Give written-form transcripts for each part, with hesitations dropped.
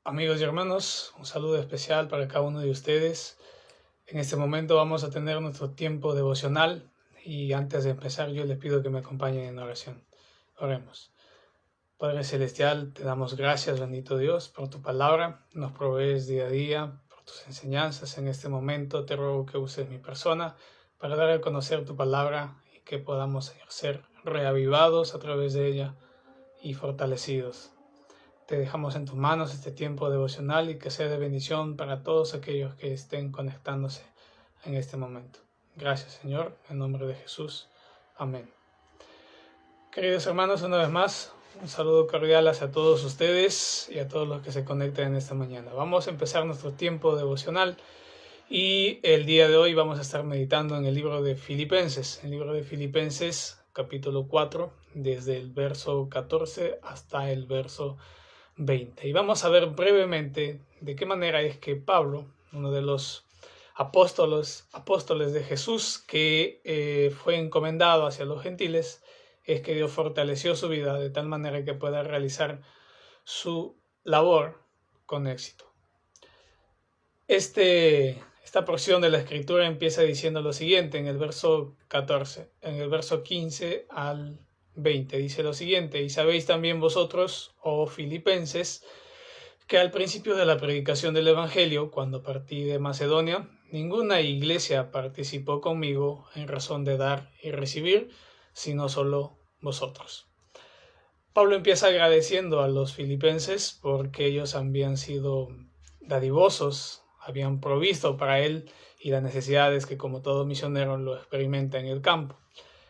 Amigos y hermanos, un saludo especial para cada uno de ustedes. En este momento vamos a tener nuestro tiempo devocional y antes de empezar yo les pido que me acompañen en oración. Oremos. Padre Celestial, te damos gracias, bendito Dios, por tu palabra. Nos provees día a día por tus enseñanzas. En este momento te ruego que uses mi persona para dar a conocer tu palabra y que podamos ser reavivados a través de ella y fortalecidos. Te dejamos en tus manos este tiempo devocional y que sea de bendición para todos aquellos que estén conectándose en este momento. Gracias, Señor, en nombre de Jesús. Amén. Queridos hermanos, una vez más, un saludo cordial hacia todos ustedes y a todos los que se conecten en esta mañana. Vamos a empezar nuestro tiempo devocional y el día de hoy vamos a estar meditando en el libro de Filipenses. El libro de Filipenses, capítulo 4, desde el verso 14 hasta el verso 20. Y vamos a ver brevemente de qué manera es que Pablo, uno de los apóstoles de Jesús que fue encomendado hacia los gentiles, es que Dios fortaleció su vida de tal manera que pueda realizar su labor con éxito. Esta porción de la escritura empieza diciendo lo siguiente en el verso 14, en el verso 15 al 20 dice lo siguiente: y sabéis también vosotros, oh filipenses, que al principio de la predicación del Evangelio, cuando partí de Macedonia, ninguna iglesia participó conmigo en razón de dar y recibir, sino solo vosotros. Pablo empieza agradeciendo a los filipenses porque ellos habían sido dadivosos, habían provisto para él y las necesidades que como todo misionero lo experimenta en el campo.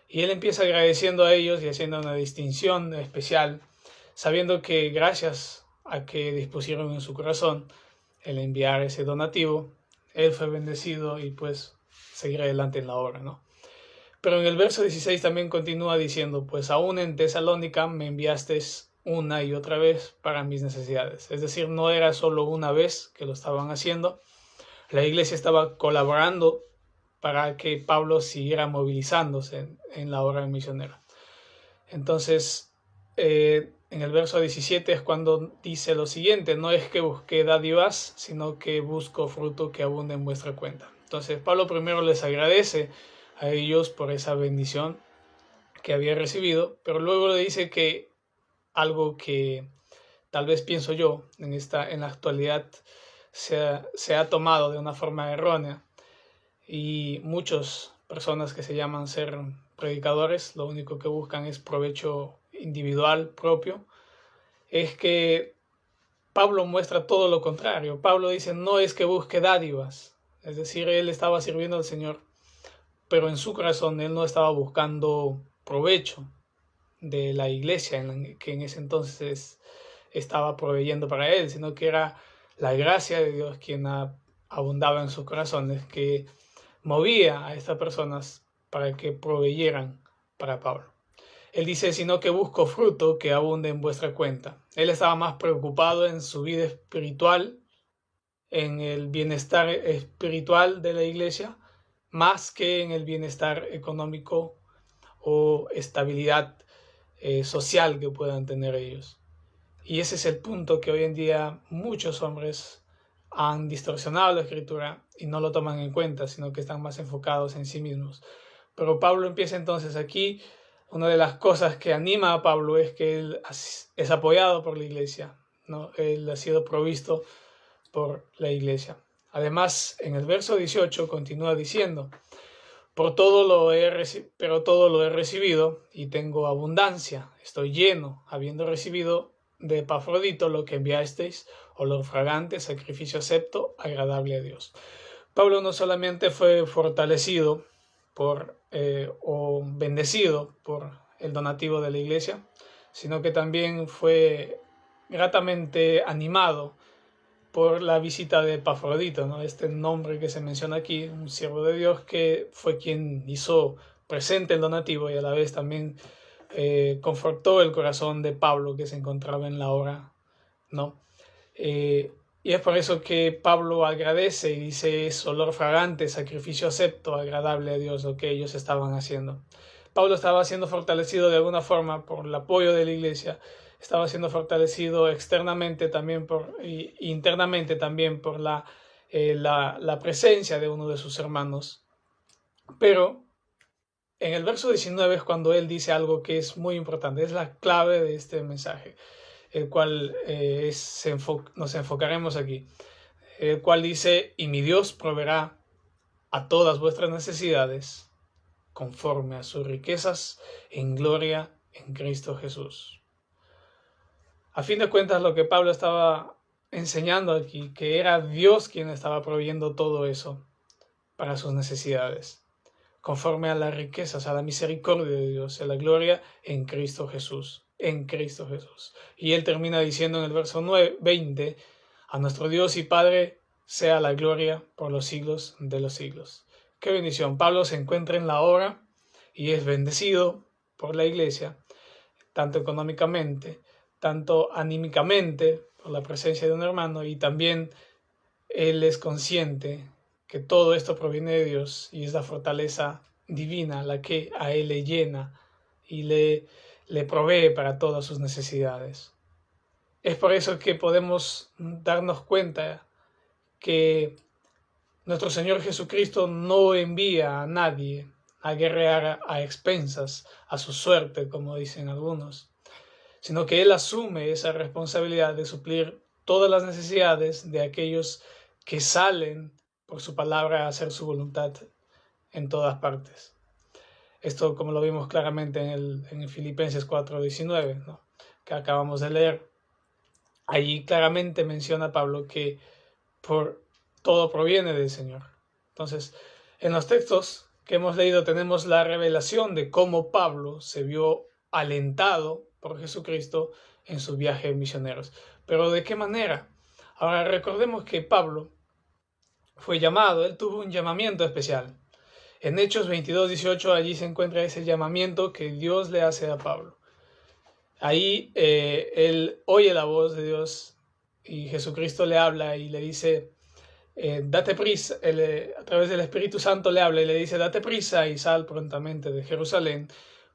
Y él empieza agradeciendo a ellos y haciendo una distinción especial, sabiendo que gracias a que dispusieron en su corazón el enviar ese donativo, él fue bendecido y pues seguir adelante en la obra, ¿no? Pero en el verso 16 también continúa diciendo, pues aún en Tesalónica me enviasteis una y otra vez para mis necesidades. Es decir, no era solo una vez que lo estaban haciendo, la iglesia estaba colaborando para que Pablo siguiera movilizándose en la obra misionera. Entonces, en el verso 17 es cuando dice lo siguiente: no es que busque dádivas, sino que busco fruto que abunde en vuestra cuenta. Entonces, Pablo primero les agradece a ellos por esa bendición que había recibido, pero luego le dice que algo que tal vez pienso yo en la actualidad se ha tomado de una forma errónea, y muchas personas que se llaman ser predicadores lo único que buscan es provecho individual propio. Es que Pablo muestra todo lo contrario. Pablo dice, no es que busque dádivas, es decir, él estaba sirviendo al Señor, pero en su corazón él no estaba buscando provecho de la iglesia que en ese entonces estaba proveyendo para él, sino que era la gracia de Dios quien abundaba en sus corazones, que movía a estas personas para que proveyeran para Pablo. Él dice, sino que busco fruto que abunde en vuestra cuenta. Él estaba más preocupado en su vida espiritual, en el bienestar espiritual de la iglesia, más que en el bienestar económico o estabilidad social que puedan tener ellos. Y ese es el punto que hoy en día muchos hombres han distorsionado la escritura y no lo toman en cuenta, sino que están más enfocados en sí mismos. Pero Pablo empieza entonces aquí. Una de las cosas que anima a Pablo es que él es apoyado por la iglesia, ¿no? Él ha sido provisto por la iglesia. Además, en el verso 18 continúa diciendo, pero todo lo he recibido y tengo abundancia, estoy lleno, habiendo recibido de Epafrodito lo que enviasteis, olor fragante, sacrificio acepto, agradable a Dios. Pablo no solamente fue fortalecido o bendecido por el donativo de la iglesia, sino que también fue gratamente animado por la visita de Epafrodito, ¿no? Este nombre que se menciona aquí, un siervo de Dios que fue quien hizo presente el donativo y a la vez también confortó el corazón de Pablo que se encontraba en la obra, ¿no? Y es por eso que Pablo agradece y dice, es olor fragante, sacrificio acepto, agradable a Dios, lo que ellos estaban haciendo. Pablo estaba siendo fortalecido de alguna forma por el apoyo de la iglesia, estaba siendo fortalecido externamente también y internamente también por la presencia de uno de sus hermanos. Pero en el verso 19 es cuando él dice algo que es muy importante, es la clave de este mensaje, el cual nos enfocaremos aquí, el cual dice: y mi Dios proveerá a todas vuestras necesidades conforme a sus riquezas en gloria en Cristo Jesús. A fin de cuentas, lo que Pablo estaba enseñando aquí, que era Dios quien estaba proveyendo todo eso para sus necesidades, conforme a las riquezas, a la misericordia de Dios, a la gloria en Cristo Jesús, en Cristo Jesús. Y él termina diciendo en el verso 20: a nuestro Dios y Padre sea la gloria por los siglos de los siglos. Qué bendición. Pablo se encuentra en la obra y es bendecido por la iglesia, tanto económicamente, tanto anímicamente, por la presencia de un hermano, y también él es consciente que todo esto proviene de Dios y es la fortaleza divina la que a él le llena y le provee para todas sus necesidades. Es por eso que podemos darnos cuenta que nuestro Señor Jesucristo no envía a nadie a guerrear a expensas, a su suerte, como dicen algunos, sino que Él asume esa responsabilidad de suplir todas las necesidades de aquellos que salen por su palabra a hacer su voluntad en todas partes. Esto, como lo vimos claramente en el Filipenses 4:19, ¿no?, que acabamos de leer. Allí claramente menciona Pablo que todo proviene del Señor. Entonces, en los textos que hemos leído tenemos la revelación de cómo Pablo se vio alentado por Jesucristo en sus viajes misioneros. Pero ¿de qué manera? Ahora recordemos que Pablo fue llamado, él tuvo un llamamiento especial. En Hechos 22:18 allí se encuentra ese llamamiento que Dios le hace a Pablo. Ahí él oye la voz de Dios y Jesucristo le habla y le dice: date prisa, a través del Espíritu Santo le habla y le dice: date prisa y sal prontamente de Jerusalén,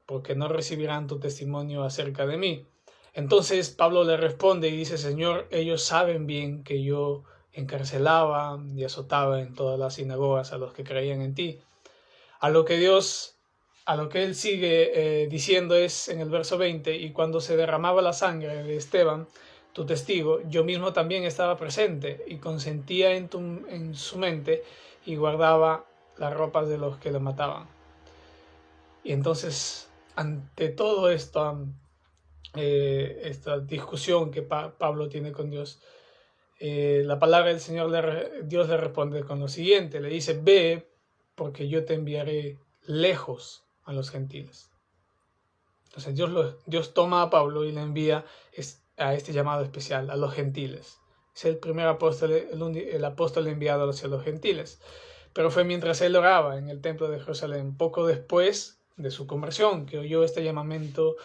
porque no recibirán tu testimonio acerca de mí. Entonces Pablo le responde y dice: Señor, ellos saben bien que yo encarcelaba y azotaba en todas las sinagogas a los que creían en ti. A lo que él sigue diciendo es en el verso 20: y cuando se derramaba la sangre de Esteban, tu testigo, yo mismo también estaba presente y consentía en su mente y guardaba las ropas de los que lo mataban. Y entonces, ante todo esto, esta discusión que Pablo tiene con Dios, la palabra del Señor, Dios le responde con lo siguiente, le dice: ve, porque yo te enviaré lejos a los gentiles. Entonces Dios toma a Pablo y le envía a este llamado especial, a los gentiles. Es el primer apóstol, el apóstol enviado hacia los gentiles. Pero fue mientras él oraba en el templo de Jerusalén, poco después de su conversión, que oyó este llamamiento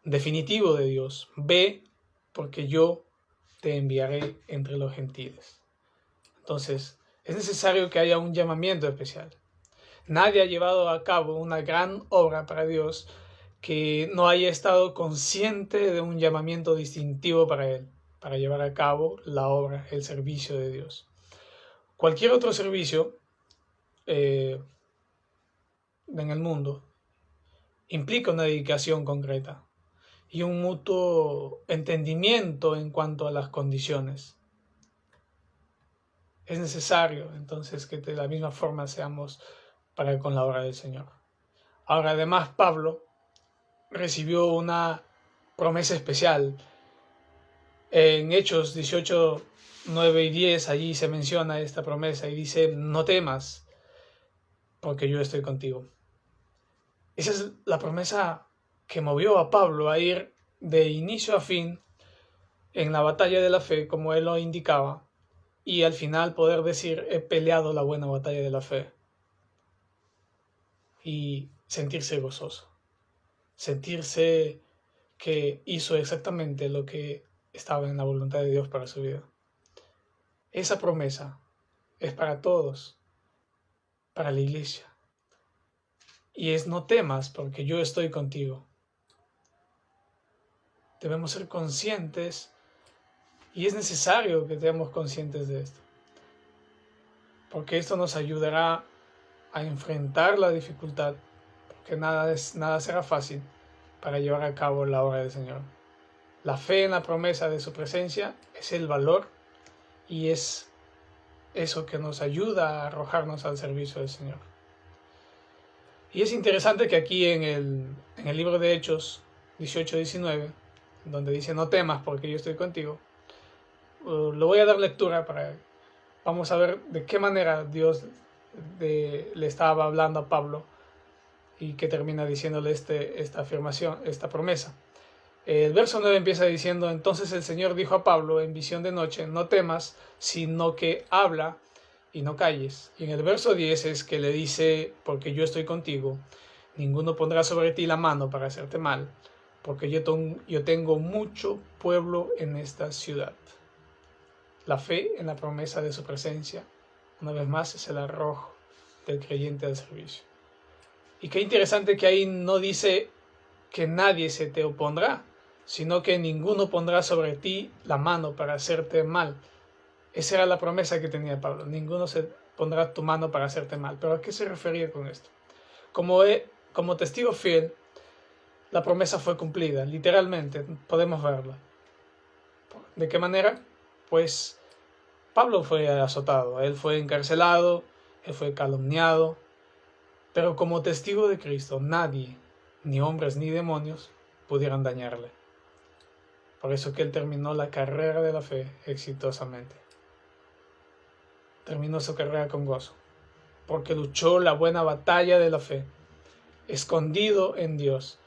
definitivo de Dios: ve, porque yo te enviaré entre los gentiles. Entonces, es necesario que haya un llamamiento especial. Nadie ha llevado a cabo una gran obra para Dios que no haya estado consciente de un llamamiento distintivo para él, para llevar a cabo la obra, el servicio de Dios. Cualquier otro servicio en el mundo implica una dedicación concreta y un mutuo entendimiento en cuanto a las condiciones. Es necesario entonces que de la misma forma seamos para con la obra del Señor. Ahora, además, Pablo recibió una promesa especial. En Hechos 18, 9 y 10, allí se menciona esta promesa y dice: no temas, porque yo estoy contigo. Esa es la promesa que movió a Pablo a ir de inicio a fin en la batalla de la fe, como él lo indicaba, y al final poder decir: he peleado la buena batalla de la fe, y sentirse gozoso, sentirse que hizo exactamente lo que estaba en la voluntad de Dios para su vida. Esa promesa es para todos, para la iglesia. y es no temas porque yo estoy contigo. Debemos ser conscientes y es necesario que seamos conscientes de esto, porque esto nos ayudará a enfrentar la dificultad, porque nada será fácil para llevar a cabo la obra del Señor. La fe en la promesa de su presencia es el valor y es eso que nos ayuda a arrojarnos al servicio del Señor. Y es interesante que aquí en el libro de Hechos 18-19, donde dice no temas porque yo estoy contigo, lo voy a dar lectura vamos a ver de qué manera Dios le estaba hablando a Pablo y que termina diciéndole esta afirmación, esta promesa. El verso 9 empieza diciendo: entonces el Señor dijo a Pablo en visión de noche, no temas, sino que habla y no calles. Y en el verso 10 es que le dice, porque yo estoy contigo, ninguno pondrá sobre ti la mano para hacerte mal, porque yo tengo mucho pueblo en esta ciudad. La fe en la promesa de su presencia, una vez más, es el arrojo del creyente al servicio. Y qué interesante que ahí no dice que nadie se te opondrá, sino que ninguno pondrá sobre ti la mano para hacerte mal. Esa era la promesa que tenía Pablo, ninguno se pondrá tu mano para hacerte mal. ¿Pero a qué se refería con esto? Como testigo fiel, la promesa fue cumplida, literalmente, podemos verla. ¿De qué manera? Pues Pablo fue azotado, él fue encarcelado, él fue calumniado, pero como testigo de Cristo, nadie, ni hombres ni demonios, pudieron dañarle. Por eso que él terminó la carrera de la fe exitosamente. Terminó su carrera con gozo, porque luchó la buena batalla de la fe, escondido en Dios.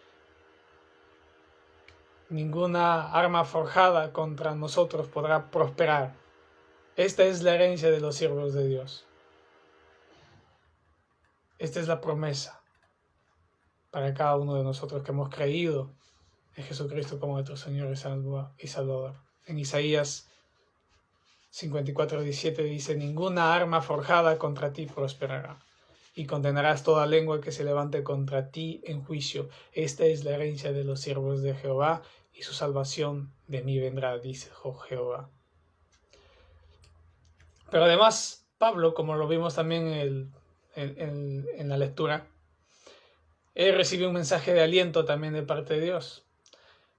Ninguna arma forjada contra nosotros podrá prosperar. Esta es la herencia de los siervos de Dios. Esta es la promesa para cada uno de nosotros que hemos creído en Jesucristo como nuestro Señor y Salvador. En Isaías 54:17 dice: ninguna arma forjada contra ti prosperará, y condenarás toda lengua que se levante contra ti en juicio. Esta es la herencia de los siervos de Jehová, y su salvación de mí vendrá, dice Jehová. Pero además, Pablo, como lo vimos también en la lectura, él recibe un mensaje de aliento también de parte de Dios,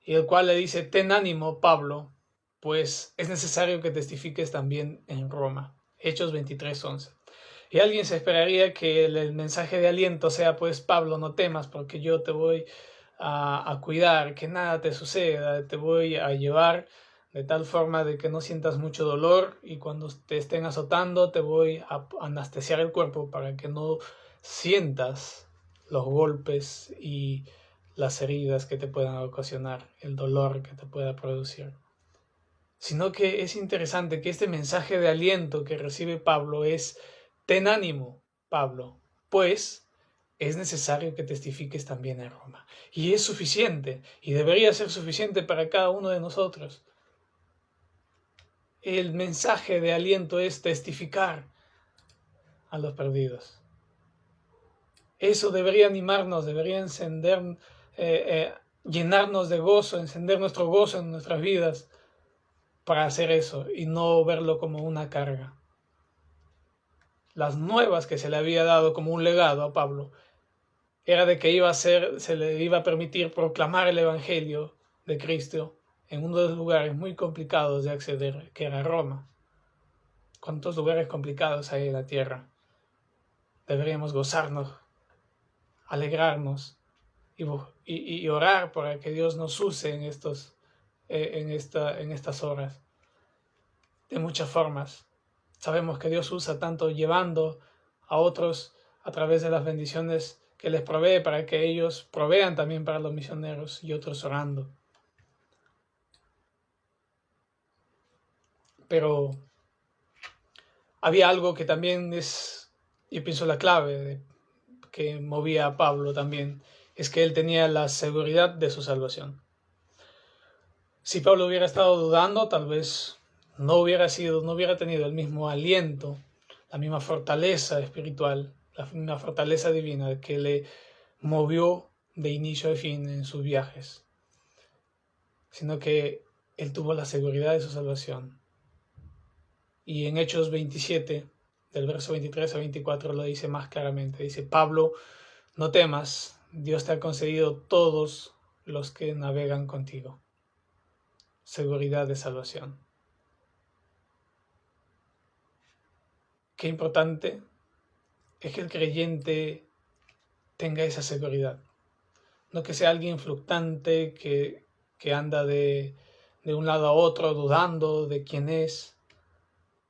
y el cual le dice: ten ánimo, Pablo, pues es necesario que testifiques también en Roma. Hechos 23:11. Y alguien se esperaría que el mensaje de aliento sea: pues Pablo, no temas, porque yo te voy a cuidar, que nada te suceda, te voy a llevar de tal forma de que no sientas mucho dolor, y cuando te estén azotando te voy a anestesiar el cuerpo para que no sientas los golpes y las heridas que te puedan ocasionar, el dolor que te pueda producir. Sino que es interesante que este mensaje de aliento que recibe Pablo es: ten ánimo, Pablo, pues es necesario que testifiques también en Roma. Y es suficiente, y debería ser suficiente para cada uno de nosotros. El mensaje de aliento es testificar a los perdidos. Eso debería animarnos, debería encender, llenarnos de gozo, encender nuestro gozo en nuestras vidas para hacer eso y no verlo como una carga. Las nuevas que se le había dado como un legado a Pablo era de que se le iba a permitir proclamar el Evangelio de Cristo en uno de los lugares muy complicados de acceder, que era Roma. ¿Cuántos lugares complicados hay en la tierra? Deberíamos gozarnos, alegrarnos y orar para que Dios nos use en estas horas. De muchas formas. Sabemos que Dios usa tanto llevando a otros a través de las bendiciones que les provee para que ellos provean también para los misioneros, y otros orando. Pero había algo que también yo pienso, la clave que movía a Pablo también, es que él tenía la seguridad de su salvación. Si Pablo hubiera estado dudando, tal vez no hubiera tenido el mismo aliento, la misma fortaleza espiritual, la misma fortaleza divina que le movió de inicio a fin en sus viajes, sino que él tuvo la seguridad de su salvación. Y en Hechos 27, del verso 23 a 24, lo dice más claramente. Dice: Pablo, no temas, Dios te ha concedido todos los que navegan contigo. Seguridad de salvación. Qué importante es que el creyente tenga esa seguridad. No que sea alguien fluctuante que anda de un lado a otro dudando de quién es,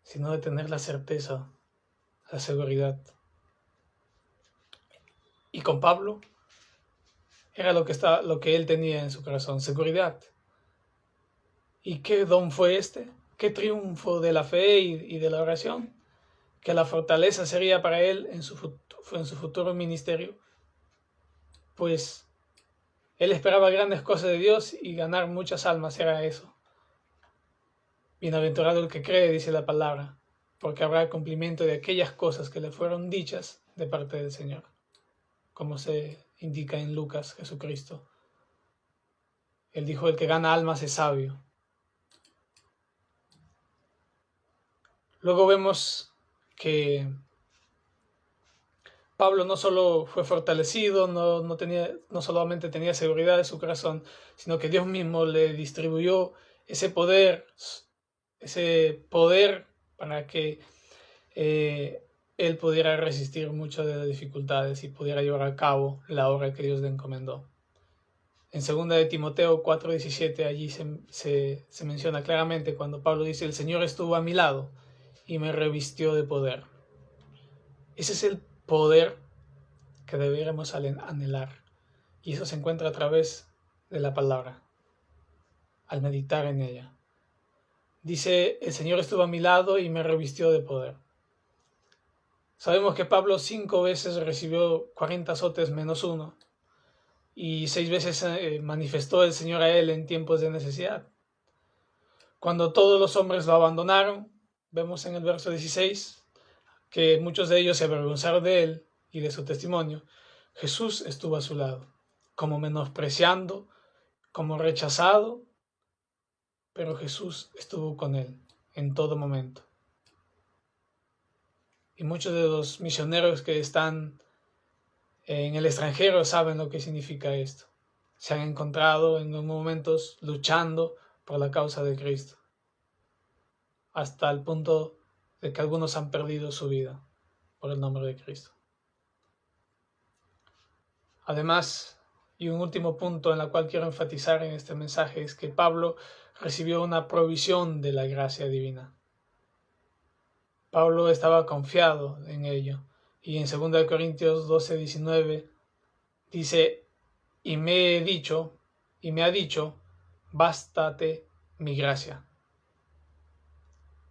sino de tener la certeza, la seguridad. Y con Pablo era lo que él tenía en su corazón, seguridad. ¿Y qué don fue este? ¿Qué triunfo de la fe y de la oración? Que la fortaleza sería para él en su futuro ministerio. Pues él esperaba grandes cosas de Dios y ganar muchas almas era eso. Bienaventurado el que cree, dice la palabra, porque habrá cumplimiento de aquellas cosas que le fueron dichas de parte del Señor, como se indica en Lucas, Jesucristo. Él dijo: el que gana almas es sabio. Luego vemos que Pablo no solo fue fortalecido, no solamente tenía seguridad de su corazón, sino que Dios mismo le distribuyó ese poder para que él pudiera resistir muchas de las dificultades y pudiera llevar a cabo la obra que Dios le encomendó. En 2 de Timoteo 4:17 allí se menciona claramente cuando Pablo dice: el Señor estuvo a mi lado y me revistió de poder. Ese es el poder que deberíamos anhelar, y eso se encuentra a través de la palabra, al meditar en ella. Dice: el Señor estuvo a mi lado y me revistió de poder. Sabemos que Pablo 5 veces recibió 40 azotes menos uno, y 6 veces manifestó el Señor a él en tiempos de necesidad. Cuando todos los hombres lo abandonaron, vemos en el verso 16 que muchos de ellos se avergonzaron de él y de su testimonio. Jesús estuvo a su lado, como menospreciando, como rechazado, pero Jesús estuvo con él en todo momento. Y muchos de los misioneros que están en el extranjero saben lo que significa esto. Se han encontrado en momentos luchando por la causa de Cristo, hasta el punto de que algunos han perdido su vida por el nombre de Cristo. Además, y un último punto en el cual quiero enfatizar en este mensaje, es que Pablo recibió una provisión de la gracia divina. Pablo estaba confiado en ello, y en 2 Corintios 12:19 dice: y me ha dicho, bástate mi gracia.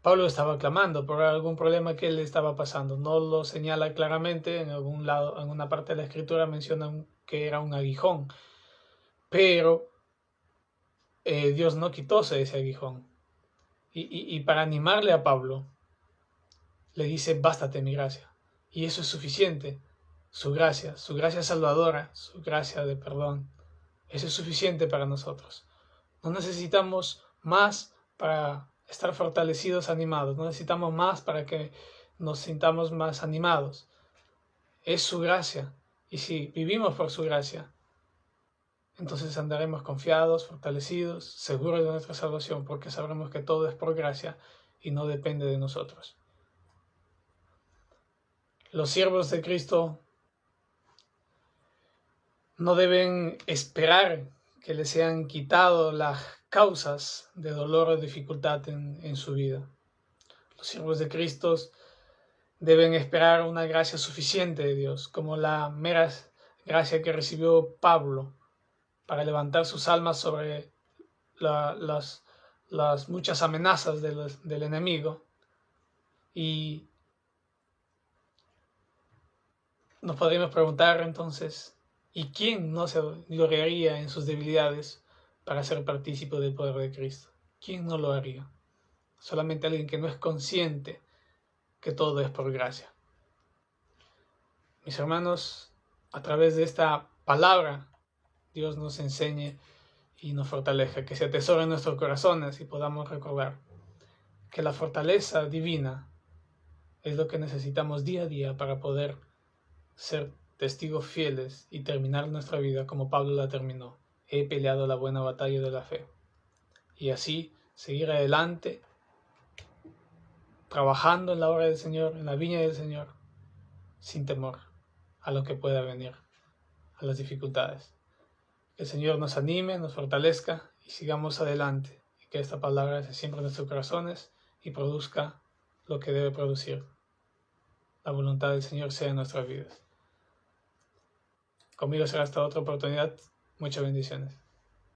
Pablo estaba clamando por algún problema que él estaba pasando. No lo señala claramente, en algún lado, en una parte de la escritura menciona que era un aguijón, pero Dios no quitó ese aguijón. Y para animarle a Pablo, le dice: bástate mi gracia. Y eso es suficiente. Su gracia salvadora, su gracia de perdón, eso es suficiente para nosotros. No necesitamos más para estar fortalecidos, animados. No necesitamos más para que nos sintamos más animados. Es su gracia. Y si vivimos por su gracia, entonces andaremos confiados, fortalecidos, seguros de nuestra salvación, porque sabremos que todo es por gracia y no depende de nosotros. Los siervos de Cristo no deben esperar que les sean quitado las causas de dolor o dificultad en su vida. Los siervos de Cristo deben esperar una gracia suficiente de Dios, como la mera gracia que recibió Pablo para levantar sus almas sobre las muchas amenazas del enemigo. Y nos podríamos preguntar entonces: ¿y quién no se gloriaría en sus debilidades para ser partícipe del poder de Cristo? ¿Quién no lo haría? Solamente alguien que no es consciente que todo es por gracia. Mis hermanos, a través de esta palabra Dios nos enseñe y nos fortalezca, que se atesore en nuestros corazones y podamos recordar que la fortaleza divina es lo que necesitamos día a día para poder ser testigos fieles y terminar nuestra vida como Pablo la terminó. He peleado la buena batalla de la fe. Y así seguir adelante, trabajando en la obra del Señor, en la viña del Señor, sin temor a lo que pueda venir, a las dificultades. Que el Señor nos anime, nos fortalezca y sigamos adelante. Y que esta palabra se siembre en nuestros corazones y produzca lo que debe producir. La voluntad del Señor sea en nuestras vidas. Conmigo será hasta otra oportunidad. Muchas bendiciones.